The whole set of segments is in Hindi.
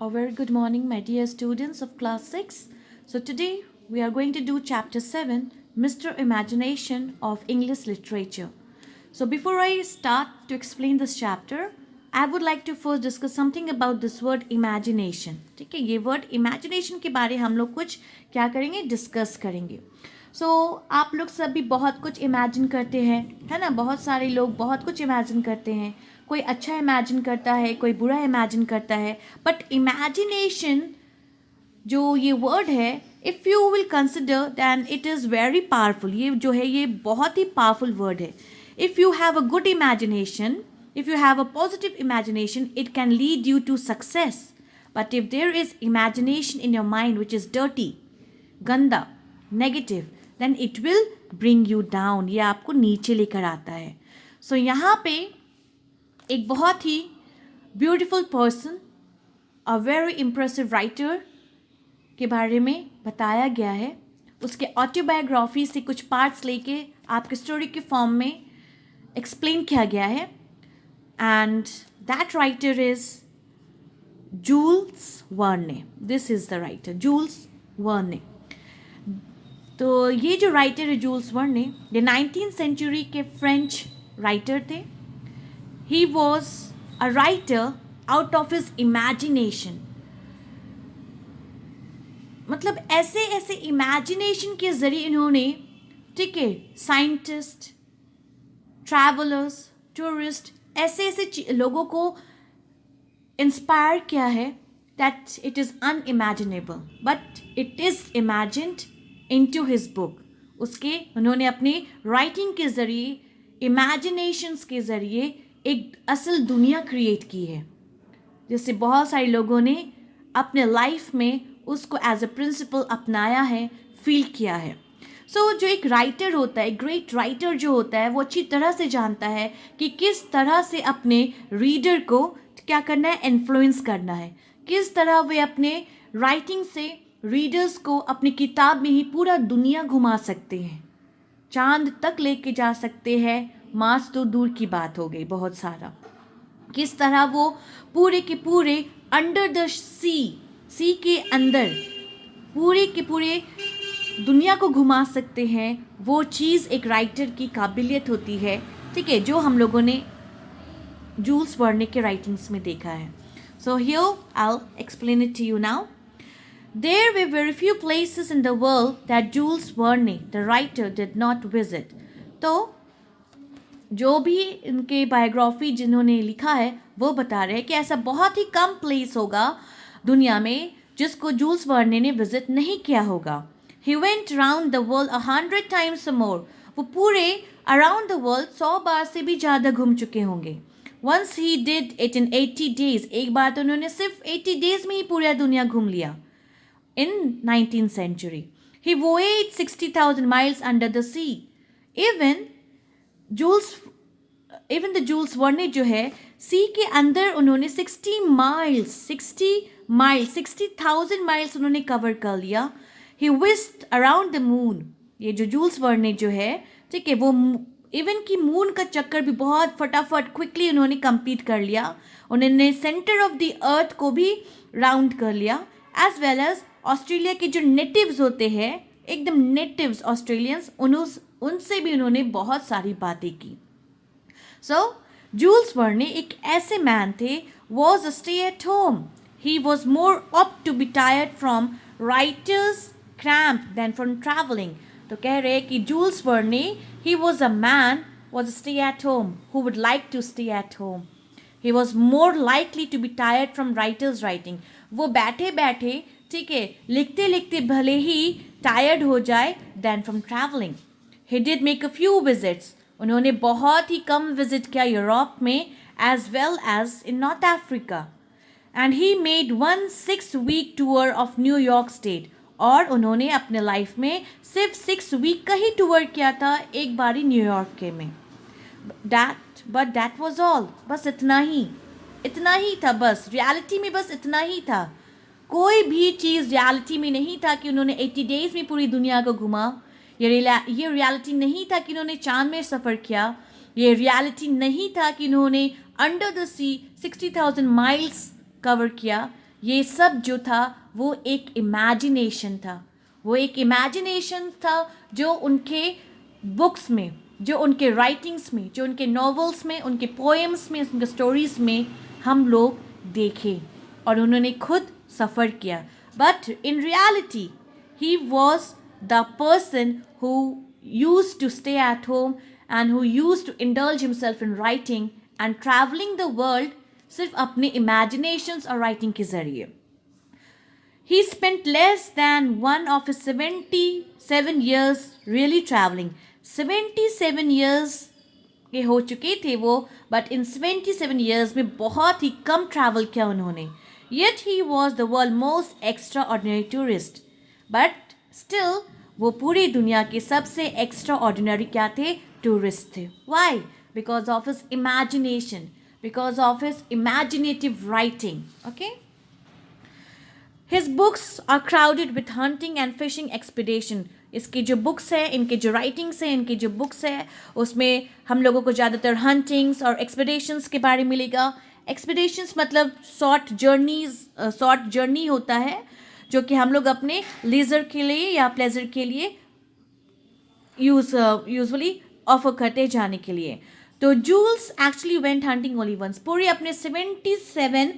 A very good morning, my dear students of class 6. So, today we are going to do chapter 7, Mr. Imagination of English Literature. So, before I start to explain this chapter, I would like to first discuss something about this word imagination. ठीक है, ये word imagination के बारे हम लोग कुछ क्या करेंगे, डिस्कस करेंगे. आप लोग सभी बहुत कुछ इमेजिन करते हैं, है ना. बहुत सारे लोग बहुत कुछ इमेजिन करते हैं. कोई अच्छा इमेजिन करता है, कोई बुरा इमेजिन करता है. बट इमेजिनेशन जो ये वर्ड है, if you will consider than it is very powerful. ये जो है ये बहुत ही पावरफुल वर्ड है. If you have a good imagination, if you have a positive imagination, it can lead you to success. But if there is imagination in your mind which is dirty, गंदा, negative, then it will bring you down. ये आपको नीचे लेकर आता है. सो यहाँ पे एक बहुत ही beautiful person, a very impressive writer के बारे में बताया गया है. उसके ऑटोबायोग्राफी से कुछ पार्ट्स लेके आपके स्टोरी के फॉर्म में एक्सप्लेन किया गया है. And that writer is Jules Verne. This is the writer Jules Verne. तो ये जो राइटर है जूल्स वर्ने, ये 19th सेंचुरी के फ्रेंच राइटर थे. He was a writer out of his imagination. मतलब ऐसे ऐसे इमेजिनेशन के ज़रिए इन्होंने, ठीक है, साइंटिस्ट, ट्रैवलर्स, टूरिस्ट, ऐसे ऐसे लोगों को इंस्पायर किया है that it is unimaginable but it is imagined into his book. उसके उन्होंने अपनी राइटिंग के ज़रिए, इमेजिनेशंस के ज़रिए एक असल दुनिया क्रिएट की है, जिससे बहुत सारे लोगों ने अपने लाइफ में उसको एज अ प्रिंसिपल अपनाया है, फील किया है. जो एक राइटर होता है, ग्रेट राइटर जो होता है, वो अच्छी तरह से जानता है कि किस तरह से अपने रीडर को क्या करना है, इन्फ्लुएंस करना है, किस तरह वे अपने राइटिंग से रीडर्स को अपनी किताब में ही पूरा दुनिया घुमा सकते हैं, चांद तक लेके जा सकते हैं. मार्स तो दूर की बात हो गई, बहुत सारा. किस तरह वो पूरे के पूरे अंडर द सी के अंदर पूरे के पूरे दुनिया को घुमा सकते हैं, वो चीज़ एक राइटर की काबिलियत होती है, ठीक है, जो हम लोगों ने जूल्स वर्ने के राइटिंग्स में देखा है. So here I will explain it to you now. There were very few places in the world that Jules Verne, the writer, did not visit. तो जो भी इनके बायोग्राफी जिन्होंने लिखा है वो बता रहे हैं कि ऐसा बहुत ही कम प्लेस होगा दुनिया में जिसको जूल्स वर्ने ने विजिट नहीं किया होगा. He went around the world 100 times or more. वो पूरे अराउंड द वर्ल्ड 100 बार से भी ज़्यादा घूम चुके होंगे. Once he did it in 80 days. एक बार तो उन्होंने सिर्फ 80 डेज में ही पूरा दुनिया घूम लिया. In 19th century, he voyaged 60,000 miles under the sea. Even the Jules Verne जो है, सी के अंदर उन्होंने 60,000 माइल्स उन्होंने कवर कर लिया. He whisked around the moon. ये जो जूल्स वर्ने जो है, ठीक है, वो इवन की मून का चक्कर भी बहुत फटाफट क्विकली उन्होंने कंप्लीट कर लिया. उन्होंने सेंटर ऑफ द अर्थ को भी राउंड कर लिया, एज वेल एज ऑस्ट्रेलिया के जो नेटिव्स होते हैं, एकदम नेटिव्स ऑस्ट्रेलियंस, उनसे भी उन्होंने बहुत सारी बातें की. जूल्स वर्ने एक ऐसे मैन थे, was a stay at home. He was more apt to be tired from writer's cramp than from travelling. तो कह रहे हैं कि Jules Verne, he was a man, was a stay at home who would like to stay at home. He was more likely to be tired from writer's writing. वो बैठे बैठे, ठीक है, लिखते लिखते भले ही टायर्ड हो जाए than from travelling. He did make a few visits. उन्होंने बहुत ही कम विजिट किया यूरोप में, as well as in North Africa. And he made 1 6-week tour of New York state. और उन्होंने अपने लाइफ में सिर्फ 6 week का ही टूर किया था, एक बारी न्यूयॉर्क के में. But that was all. बस इतना ही था. बस रियलिटी में बस इतना ही था. कोई भी चीज़ रियलिटी में नहीं था कि उन्होंने 80 डेज में पूरी दुनिया को घुमा. ये रियलिटी नहीं था कि उन्होंने चांद में सफ़र किया. ये रियलिटी नहीं था कि उन्होंने under the sea 60,000 miles cover किया. ये सब जो था वो एक इमेजिनेशन था, वो एक इमेजिनेशन था जो उनके बुक्स में, जो उनके राइटिंग्स में, जो उनके नॉवेल्स में, उनके पोएम्स में, उनके स्टोरीज में हम लोग देखे और उन्होंने खुद सफ़र किया. But in reality he was the person who used to stay at home and who used to indulge himself in writing and traveling the world सिर्फ अपने imaginations और writing के ज़रिए. He spent less than one of his 77 years really traveling. 77 years के हो चुके थे वो, but in 77 years में बहुत ही कम travel किया उन्होंने. Yet he was the world's most extraordinary tourist. But still वो पूरी दुनिया के सबसे एक्स्ट्रा ऑर्डिनरी क्या थे? टूरिस्ट थे. Why? Because of his imagination, because of his imaginative writing. Okay, his books are crowded with hunting and fishing expedition. इसकी जो बुक्स है, इनके जो राइटिंग्स हैं, इनकी जो बुक्स है, उसमें हम लोगों को ज़्यादातर हंटिंग्स और एक्सपीडिशंस के बारे में मिलेगा. एक्सपीडिशंस मतलब शॉर्ट जर्नी होता है जो कि हम लोग अपने लीजर के लिए या प्लेजर के लिए यूजुअली ऑफर करते जाने के लिए. तो Jules actually went hunting only once. पूरे अपने 77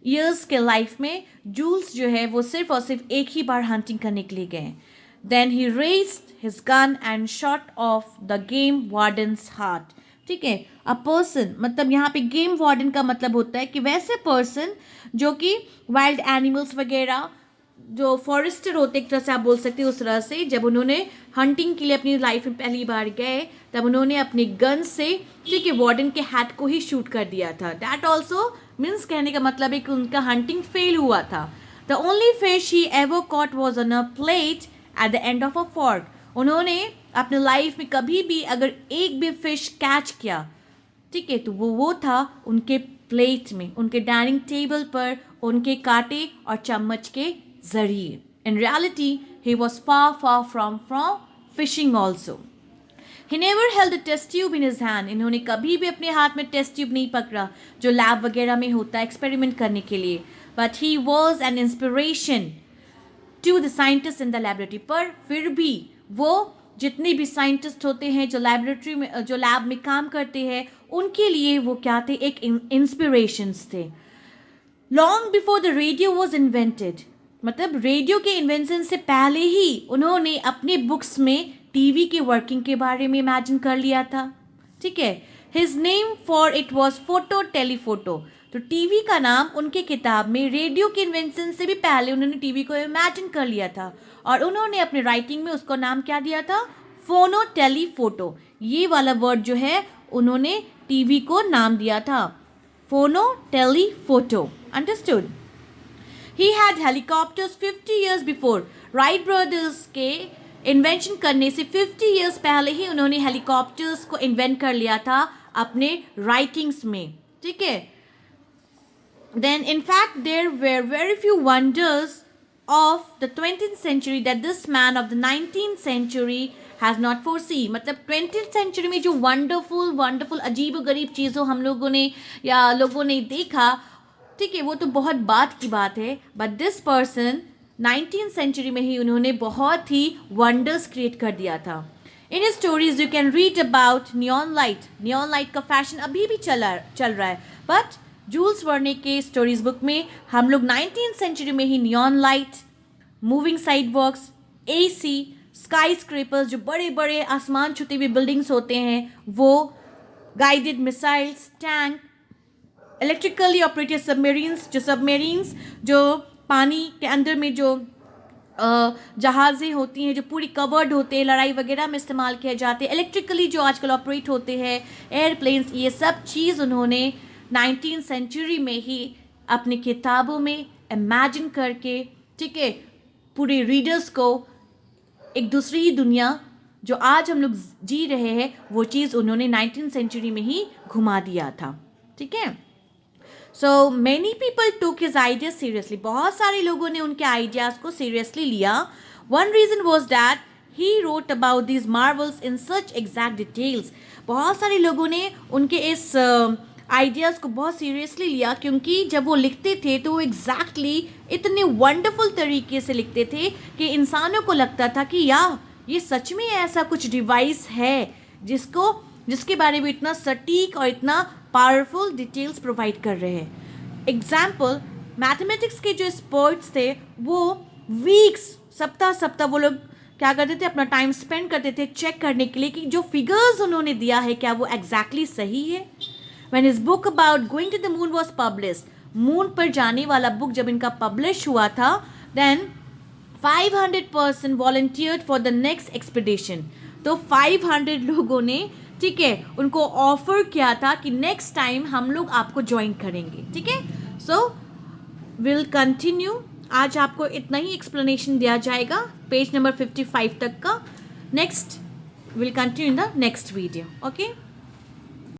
ईयर्स के लाइफ में जूल्स जो है वो सिर्फ और सिर्फ एक ही बार हंटिंग करने के लिए गए. Then he raised his gun and shot off the game warden's heart. ठीक है, अ पर्सन मतलब यहाँ पे गेम वार्डन का मतलब होता है कि वैसे पर्सन जो कि वाइल्ड एनिमल्स वगैरह जो फॉरेस्टर होते एक तरह से आप बोल सकते हैं, उस तरह से जब उन्होंने हंटिंग के लिए अपनी लाइफ में पहली बार गए तब उन्होंने अपनी गन से, ठीक है, वार्डन के हैट को ही शूट कर दिया था. दैट ऑल्सो मीन्स कहने का मतलब है कि उनका हंटिंग फेल हुआ था. The only fish he ever caught was on a plate at the end of a fork. उन्होंने अपने लाइफ में कभी भी अगर एक भी फिश कैच किया, ठीक है, तो वो था उनके प्लेट में, उनके डाइनिंग टेबल पर, उनके कांटे और चम्मच के जरिए. In reality, he was far from fishing also. He never held a test tube in his hand. इन्होंने कभी भी अपने हाथ में टेस्ट ट्यूब नहीं पकड़ा जो लैब वगैरह में होता है एक्सपेरिमेंट करने के लिए. But he was an inspiration to the scientists in the laboratory. पर फिर भी वो जितने भी साइंटिस्ट होते हैं जो लैबोरेटरी में, जो लैब में काम करते हैं, उनके लिए वो क्या थे? एक इंस्पिरेशंस थे. Long before the radio was invented, मतलब रेडियो के इन्वेंशन से पहले ही उन्होंने अपने बुक्स में टीवी के वर्किंग के बारे में इमेजिन कर लिया था. ठीक है, his name for it was photo telephoto. तो टीवी का नाम उनके किताब में रेडियो के इन्वेंशन से भी पहले उन्होंने टीवी को इमेजिन कर लिया था और उन्होंने अपने राइटिंग में उसको नाम क्या दिया था? फोनो टेलीफोटो. ये वाला वर्ड जो है उन्होंने टीवी को नाम दिया था, फोनो telephoto. Understood? He had helicopters 50 years before. Wright brothers के इन्वेंशन करने से 50 years पहले ही उन्होंने हेलीकॉप्टर्स को इन्वेंट कर लिया था अपने राइटिंग्स में. ठीक है, then in fact there were very few wonders of the 20th century that this man of the 19th century has not foreseen. मतलब 20th century में जो वंडरफुल अजीब गरीब चीज़ों हम लोगों ने या लोगों ने देखा, ठीक है, वो तो बहुत बात की बात है. But this person 19th century में ही उन्होंने बहुत ही वंडर्स क्रिएट कर दिया था. In his stories you can read about neon light का फैशन अभी भी चल रहा है. बट जूल्स वर्ने के स्टोरीज बुक में हम लोग 19th सेंचुरी में ही neon light, moving sidewalks, AC, skyscrapers जो बड़े बड़े आसमान छूते हुए बिल्डिंग्स होते हैं, वो guided missiles, tank, electrically operated submarines जो पानी के अंदर में जो जहाज़ें होती हैं जो पूरी कवर्ड होते हैं, लड़ाई वगैरह में इस्तेमाल किए जाते हैं, इलेक्ट्रिकली जो आजकल ऑपरेट होते हैं, एयरप्लेन्स, ये सब चीज़ उन्होंने 19th सेंचुरी में ही अपनी किताबों में इमेजिन करके, ठीक है, पूरे रीडर्स को एक दूसरी ही दुनिया जो आज हम लोग जी रहे हैं वो चीज़ उन्होंने 19th सेंचुरी में ही घुमा दिया था. ठीक है, so many people took his ideas seriously. बहुत सारे लोगों ने उनके आइडियाज़ को सीरियसली लिया. One reason was that he wrote about this Marvels in such exact details. बहुत सारे लोगों ने उनके इस आइडियाज़ को बहुत सीरियसली लिया, क्योंकि जब वो लिखते थे तो वो एग्जैक्टली इतने वंडरफुल तरीके से लिखते थे कि इंसानों को लगता था कि ये सच में ऐसा कुछ डिवाइस है जिसके बारे में इतना सटीक और इतना पावरफुल डिटेल्स प्रोवाइड कर रहे हैं। एग्जाम्पल, मैथमेटिक्स के जो एक्सपर्ट्स थे वो वीक्स, सप्ताह वो लोग क्या करते थे, अपना टाइम स्पेंड करते थे चेक करने के लिए कि जो फिगर्स उन्होंने दिया है क्या वो एग्जैक्टली सही है। When his book about going to the moon was published, moon पर जाने वाला बुक जब इनका पब्लिश हुआ था, then 500% volunteered for the next expedition। तो 500 लोगों ने, ठीक है, उनको ऑफर किया था कि नेक्स्ट टाइम हम लोग आपको ज्वाइन करेंगे। ठीक है, सो विल कंटिन्यू। आज आपको इतना ही एक्सप्लेनेशन दिया जाएगा पेज नंबर 55 तक का। Next will continue in the next video. Okay.